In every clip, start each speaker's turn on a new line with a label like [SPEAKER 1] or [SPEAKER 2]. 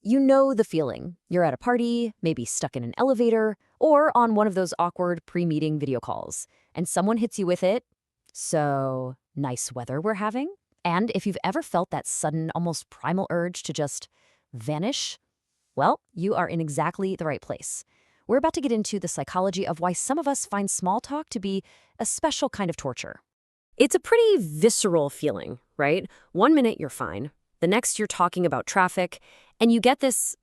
[SPEAKER 1] You know the feeling. You're at a party, maybe stuck in an elevator, or on one of those awkward pre-meeting video calls, and someone hits you with it. So, nice weather we're having? And if you've ever felt that sudden, almost primal urge to just vanish, well, you are in exactly the right place. We're about to get into the psychology of why some of us find small talk to be a special kind of torture. It's a pretty visceral feeling, right? One minute you're fine, the next you're talking about traffic, and you get this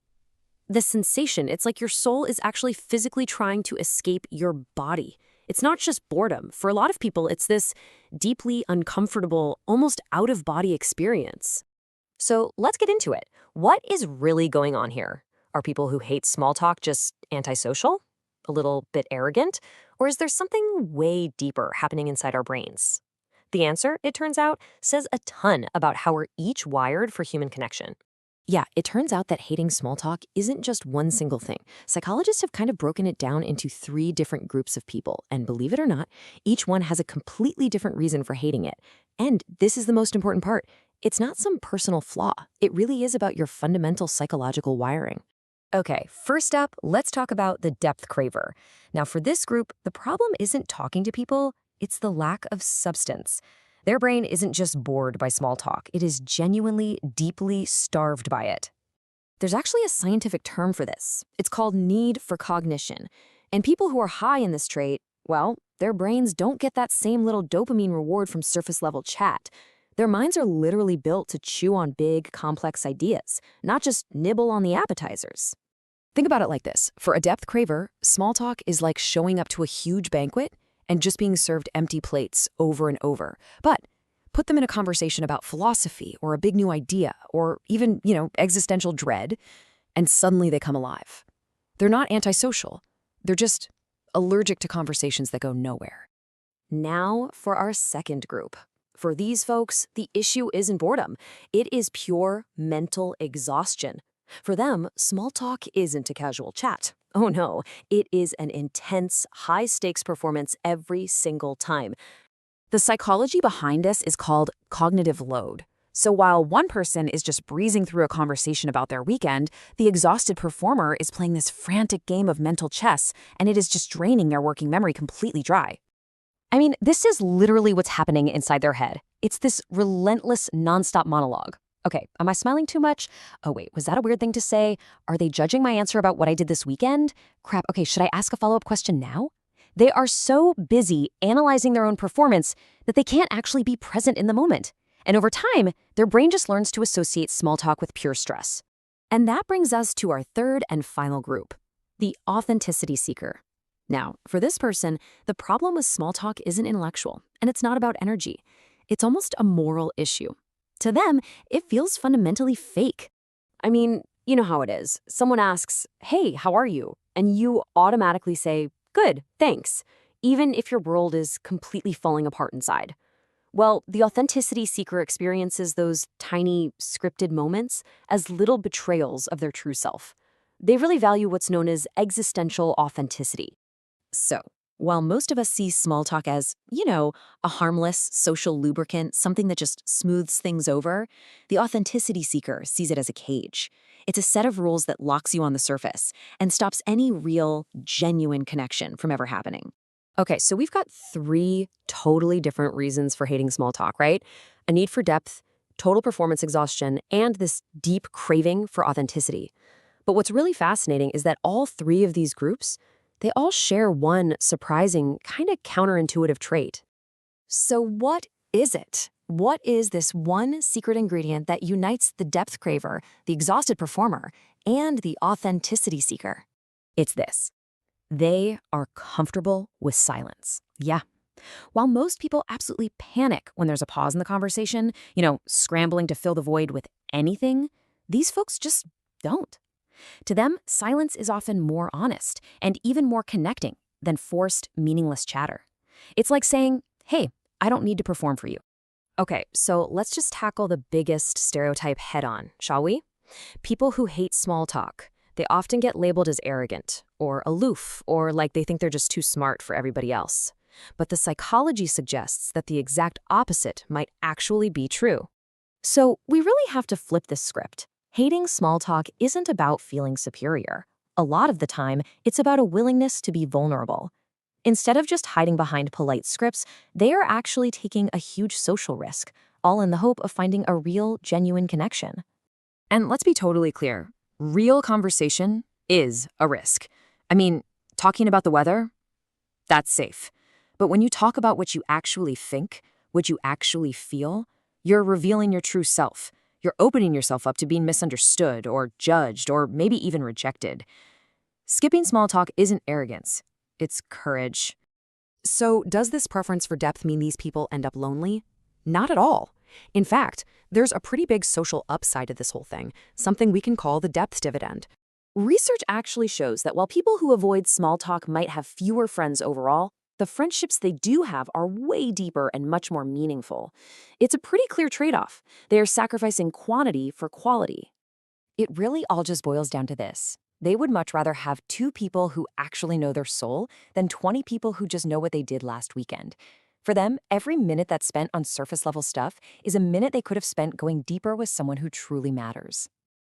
[SPEAKER 1] sensation. It's like your soul is actually physically trying to escape your body. It's not just boredom. For a lot of people, it's this deeply uncomfortable, almost out-of-body experience. So let's get into it. What is really going on here? Are people who hate small talk just antisocial? A little bit arrogant? Or is there something way deeper happening inside our brains? The answer, it turns out, says a ton about how we're each wired for human connection. Yeah, it turns out that hating small talk isn't just one single thing. Psychologists have kind of broken it down into 3 different groups of people, and believe it or not, each one has a completely different reason for hating it. And this is the most important part. It's not some personal flaw. It really is about your fundamental psychological wiring. Okay, first up, let's talk about the depth craver. Now, for this group, the problem isn't talking to people, it's the lack of substance. Their brain isn't just bored by small talk, it is genuinely, deeply starved by it. There's actually a scientific term for this. It's called need for cognition. And people who are high in this trait, well, their brains don't get that same little dopamine reward from surface-level chat. Their minds are literally built to chew on big, complex ideas, not just nibble on the appetizers. Think about it like this. For a depth craver, small talk is like showing up to a huge banquet and just being served empty plates over and over. But put them in a conversation about philosophy or a big new idea or even, existential dread, and suddenly they come alive. They're not antisocial. They're just allergic to conversations that go nowhere. Now for our second group. For these folks, the issue isn't boredom. It is pure mental exhaustion. For them, small talk isn't a casual chat. Oh no, it is an intense, high-stakes performance every single time. The psychology behind this is called cognitive load. So while one person is just breezing through a conversation about their weekend, the exhausted performer is playing this frantic game of mental chess, and it is just draining their working memory completely dry. I mean, this is literally what's happening inside their head. It's this relentless, nonstop monologue. Okay, am I smiling too much? Oh wait, was that a weird thing to say? Are they judging my answer about what I did this weekend? Crap, okay, should I ask a follow-up question now? They are so busy analyzing their own performance that they can't actually be present in the moment. And over time, their brain just learns to associate small talk with pure stress. And that brings us to our third and final group, the authenticity seeker. Now, for this person, the problem with small talk isn't intellectual, and it's not about energy. It's almost a moral issue. To them, it feels fundamentally fake. I mean, you know how it is. Someone asks, "Hey, how are you?" And you automatically say, "Good, thanks," even if your world is completely falling apart inside. Well, the authenticity seeker experiences those tiny, scripted moments as little betrayals of their true self. They really value what's known as existential authenticity. So, while most of us see small talk as, a harmless social lubricant, something that just smooths things over, the authenticity seeker sees it as a cage. It's a set of rules that locks you on the surface and stops any real, genuine connection from ever happening. Okay, so we've got 3 totally different reasons for hating small talk, right? A need for depth, total performance exhaustion, and this deep craving for authenticity. But what's really fascinating is that all 3 of these groups, they all share one surprising, kind of counterintuitive trait. So what is it? What is this one secret ingredient that unites the depth craver, the exhausted performer, and the authenticity seeker? It's this. They are comfortable with silence. Yeah. While most people absolutely panic when there's a pause in the conversation, scrambling to fill the void with anything, these folks just don't. To them, silence is often more honest and even more connecting than forced, meaningless chatter. It's like saying, "Hey, I don't need to perform for you." Okay, so let's just tackle the biggest stereotype head-on, shall we? People who hate small talk, they often get labeled as arrogant or aloof or like they think they're just too smart for everybody else. But the psychology suggests that the exact opposite might actually be true. So we really have to flip this script. Hating small talk isn't about feeling superior. A lot of the time, it's about a willingness to be vulnerable. Instead of just hiding behind polite scripts, they are actually taking a huge social risk, all in the hope of finding a real, genuine connection. And let's be totally clear, real conversation is a risk. I mean, talking about the weather, that's safe. But when you talk about what you actually think, what you actually feel, you're revealing your true self. You're opening yourself up to being misunderstood or judged or maybe even rejected. Skipping small talk isn't arrogance, it's courage.
[SPEAKER 2] So, does this preference for depth mean these people end up lonely? Not at all. In fact, there's a pretty big social upside to this whole thing, something we can call the depth dividend. Research actually shows that while people who avoid small talk might have fewer friends overall, the friendships they do have are way deeper and much more meaningful. It's a pretty clear trade-off. They are sacrificing quantity for quality.
[SPEAKER 1] It really all just boils down to this. They would much rather have 2 people who actually know their soul than 20 people who just know what they did last weekend. For them, every minute that's spent on surface-level stuff is a minute they could have spent going deeper with someone who truly matters.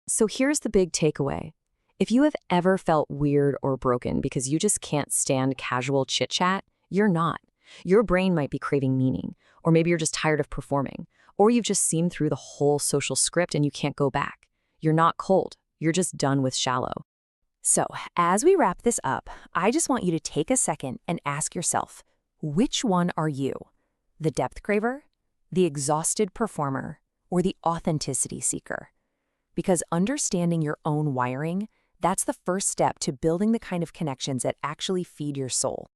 [SPEAKER 2] So here's the big takeaway. If you have ever felt weird or broken because you just can't stand casual chit-chat, you're not. Your brain might be craving meaning, or maybe you're just tired of performing, or you've just seen through the whole social script and you can't go back. You're not cold. You're just done with shallow. So, as we wrap this up, I just want you to take a second and ask yourself, which one are you? The depth craver, the exhausted performer, or the authenticity seeker? Because understanding your own wiring, that's the first step to building the kind of connections that actually feed your soul.